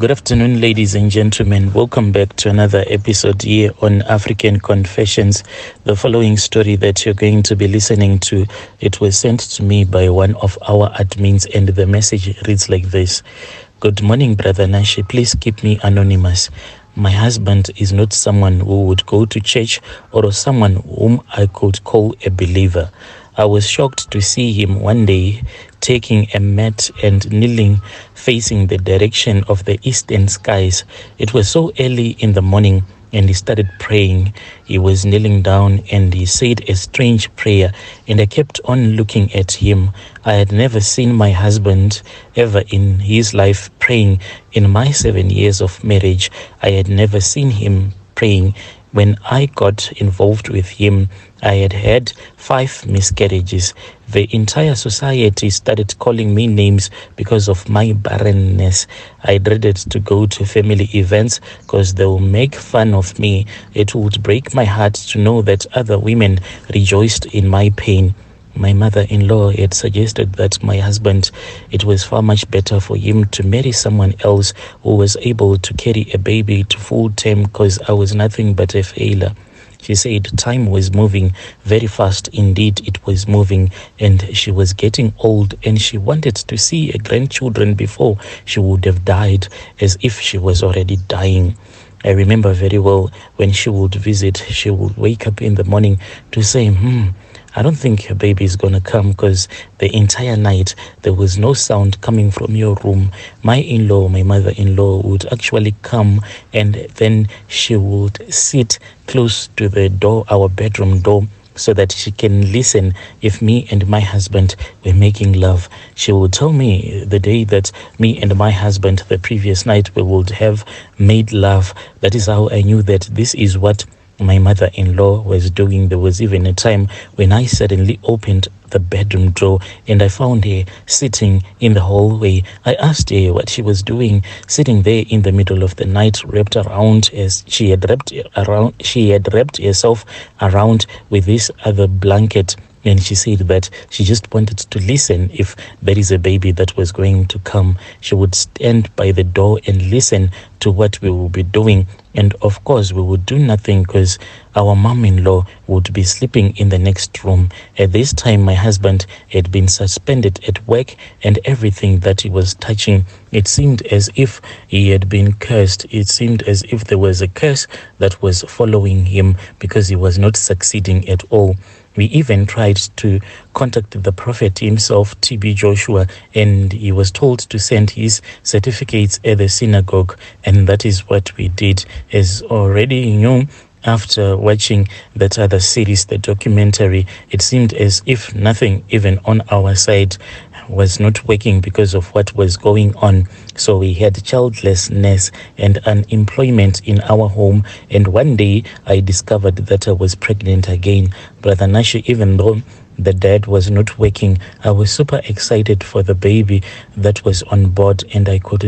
Good afternoon, ladies and gentlemen. Welcome back to another episode here on African Confessions. The following story that you're going to be listening to, it was sent to me by one of our admins, and the message reads like this. Good morning, Brother Nashi. Please keep me anonymous. My husband is not someone who would go to church or someone whom I could call a believer. I was shocked to see him one day taking a mat and kneeling facing the direction of the eastern skies. It was so early in the morning and he started praying. He was kneeling down and he said a strange prayer, and I kept on looking at him. I had never seen my husband ever in his life praying. In my 7 years of marriage, I had never seen him praying. When I got involved with him, I had had 5 miscarriages. The entire society started calling me names because of my barrenness. I dreaded to go to family events because they will make fun of me. It would break my heart to know that other women rejoiced in my pain. My mother-in-law had suggested that my husband, it was far much better for him to marry someone else who was able to carry a baby to full term because I was nothing but a failure. She said time was moving very fast. Indeed, it was moving, and she was getting old, and she wanted to see her grandchildren before she would have died, as if she was already dying. I remember very well when she would visit, she would wake up in the morning to say, I don't think her baby is going to come because the entire night there was no sound coming from your room. My mother-in-law would actually come, and then she would sit close to the door, our bedroom door, so that she can listen if me and my husband were making love. She would tell me the day that me and my husband the previous night we would have made love. That is how I knew that this is what my mother-in-law was doing. There was even a time when I suddenly opened the bedroom door and I found her sitting in the hallway. I asked her what she was doing, sitting there in the middle of the night, wrapped around as she had wrapped herself around with this other blanket. And she said that she just wanted to listen if there is a baby that was going to come. She would stand by the door and listen to what we will be doing. And of course, we would do nothing because our mom-in-law would be sleeping in the next room. At this time, my husband had been suspended at work, and everything that he was touching, it seemed as if he had been cursed. It seemed as if there was a curse that was following him because he was not succeeding at all. We even tried to contact the prophet himself, TB Joshua, and he was told to send his certificates at the synagogue, and that is what we did. As already knew, after watching that other series, the documentary, it seemed as if nothing even on our side was not working because of what was going on. So we had childlessness and unemployment in our home, and one day I discovered that I was pregnant again. Brother Nashi, even though the dad was not working, I was super excited for the baby that was on board, and I could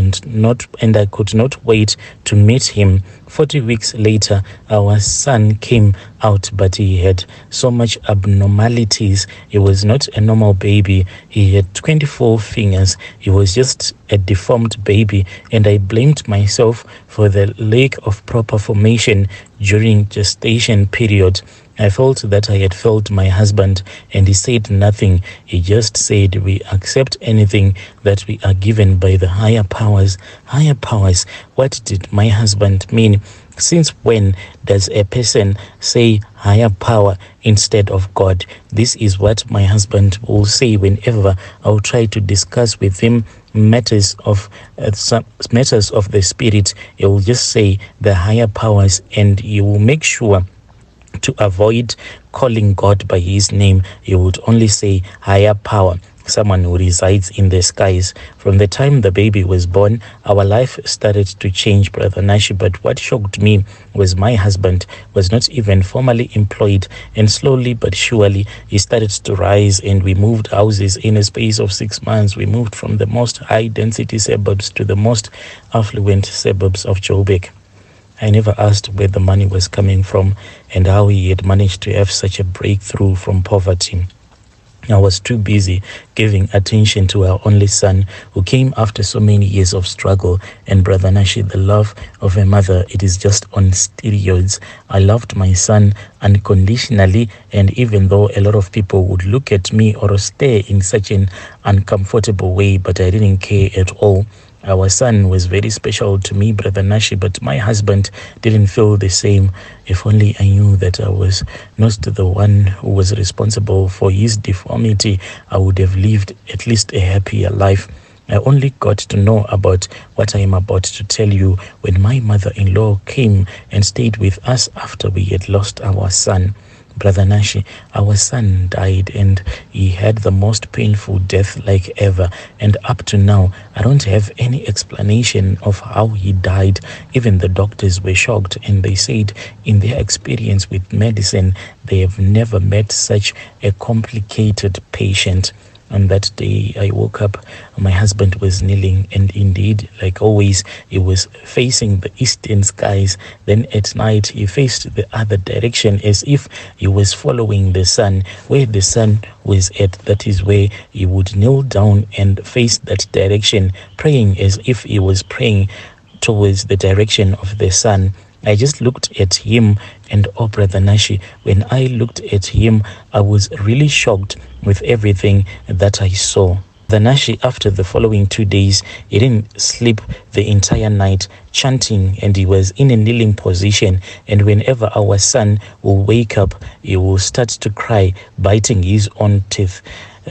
not wait to meet him. 40 weeks later, our son came out, but he had so much abnormalities. He was not a normal baby. He had 24 fingers. He was just a deformed baby, and I blamed myself for the lack of proper formation during gestation period. I felt that I had failed my husband, and he said nothing. He just said, we accept anything that we are given by the higher powers. Higher powers, what did my husband mean? Since when does a person say higher power instead of God? This is what my husband will say whenever I'll try to discuss with him matters of the spirit. He will just say the higher powers, and he will make sure to avoid calling God by his name. He would only say higher power, someone who resides in the skies. From the time the baby was born, our life started to change, Brother Nashi. But what shocked me was my husband was not even formally employed, and slowly but surely he started to rise, and we moved houses in a space of 6 months. We moved from the most high density suburbs to the most affluent suburbs of Joburg. I never asked where the money was coming from and how he had managed to have such a breakthrough from poverty. I was too busy giving attention to our only son, who came after so many years of struggle. And Brother Nashi, the love of a mother, it is just on steroids. I loved my son unconditionally, and even though a lot of people would look at me or stare in such an uncomfortable way, but I didn't care at all. Our son was very special to me, Brother Nashi, but my husband didn't feel the same. If only I knew that I was not the one who was responsible for his deformity, I would have lived at least a happier life. I only got to know about what I am about to tell you when my mother-in-law came and stayed with us after we had lost our son. Brother Nashi, our son died, and he had the most painful death like ever. And up to now, I don't have any explanation of how he died. Even the doctors were shocked, and they said in their experience with medicine, they have never met such a complicated patient. On that day, I woke up, my husband was kneeling, and indeed, like always, he was facing the eastern skies. Then at night, he faced the other direction as if he was following the sun. Where the sun was at, that is where he would kneel down and face that direction, praying as if he was praying towards the direction of the sun. I just looked at him, and oh, Brother Nashi, when I looked at him, I was really shocked with everything that I saw. The Nashi, after the following 2 days, he didn't sleep the entire night, chanting, and he was in a kneeling position. And whenever our son will wake up, he will start to cry, biting his own teeth.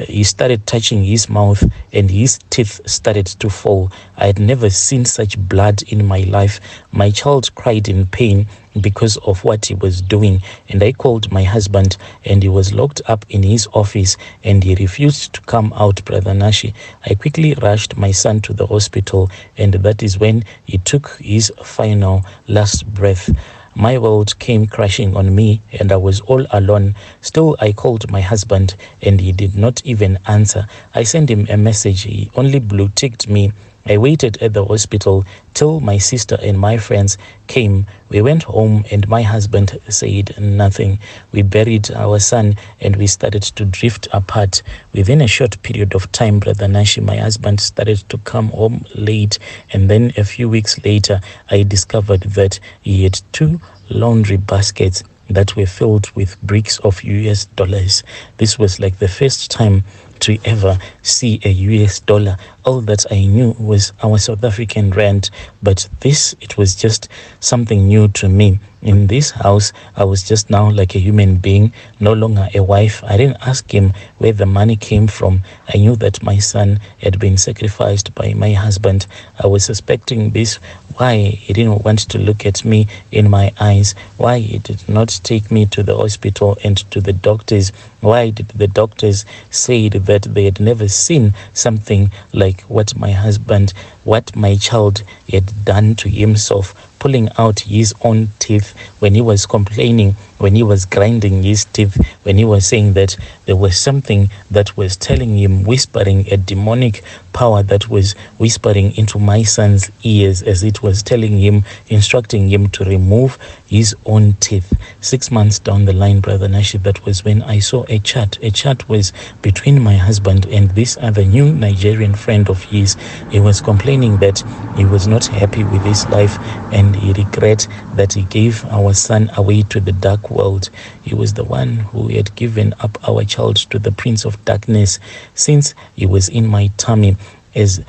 He started touching his mouth, and his teeth started to fall. I had never seen such blood in my life. My child cried in pain because of what he was doing, and I called my husband, and he was locked up in his office, and he refused to come out, Brother Nashi. I quickly rushed my son to the hospital, and that is when he took his final last breath. My world came crashing on me, and I was all alone. Still, I called my husband, and he did not even answer. I sent him a message. He only blue-ticked me. I waited at the hospital till my sister and my friends came. We went home, and my husband said nothing. We buried our son, and we started to drift apart. Within a short period of time, Brother Nashi, my husband started to come home late, and then a few weeks later, I discovered that he had 2 laundry baskets that were filled with bricks of US dollars. This was like the first time to ever see a US dollar. All that I knew was our South African rand, but this, it was just something new to me. In this house, I was just now like a human being, no longer a wife. I didn't ask him where the money came from. I knew that my son had been sacrificed by my husband. I was suspecting this, why he didn't want to look at me in my eyes, why he did not take me to the hospital and to the doctors. Why did the doctors say that they had never seen something like what my husband, what my child had done to himself, pulling out his own teeth when he was complaining, when he was grinding his teeth, when he was saying that there was something that was telling him, whispering, a demonic power that was whispering into my son's ears as it was telling him, instructing him to remove his own teeth. 6 months down the line, Brother Nashi, that was when I saw a chat. A chat was between my husband and this other new Nigerian friend of his. He was complaining that he was not happy with his life, and he regret that he gave our son away to the dark world. He was the one who had given up our child to the prince of darkness since he was in my tummy, as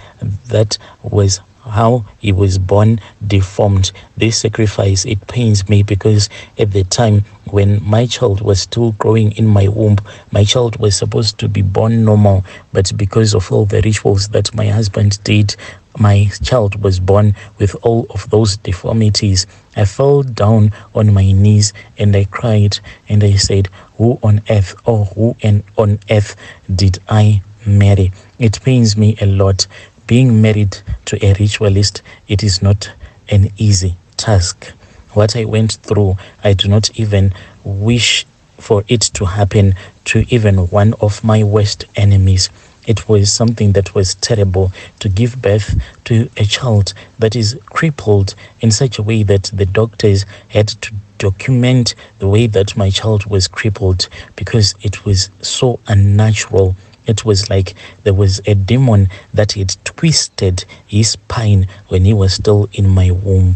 that was how he was born deformed. This sacrifice, it pains me, because at the time when my child was still growing in my womb, my child was supposed to be born normal, but because of all the rituals that my husband did, my child was born with all of those deformities. I fell down on my knees and I cried, and I said, who on earth, on earth did I marry? It pains me a lot. Being married to a ritualist, it is not an easy task. What I went through, I do not even wish for it to happen to even one of my worst enemies. It was something that was terrible, to give birth to a child that is crippled in such a way that the doctors had to document the way that my child was crippled, because it was so unnatural. It was like there was a demon that had twisted his spine when he was still in my womb.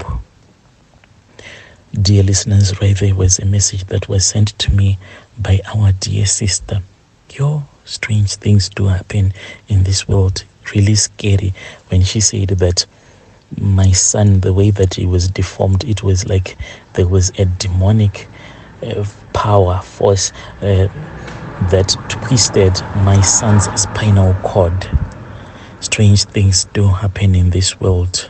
Dear listeners, right there was a message that was sent to me by our dear sister. Strange things do happen in this world. Really scary. When she said that my son, the way that he was deformed, it was like there was a demonic power, force that twisted my son's spinal cord. Strange things do happen in this world.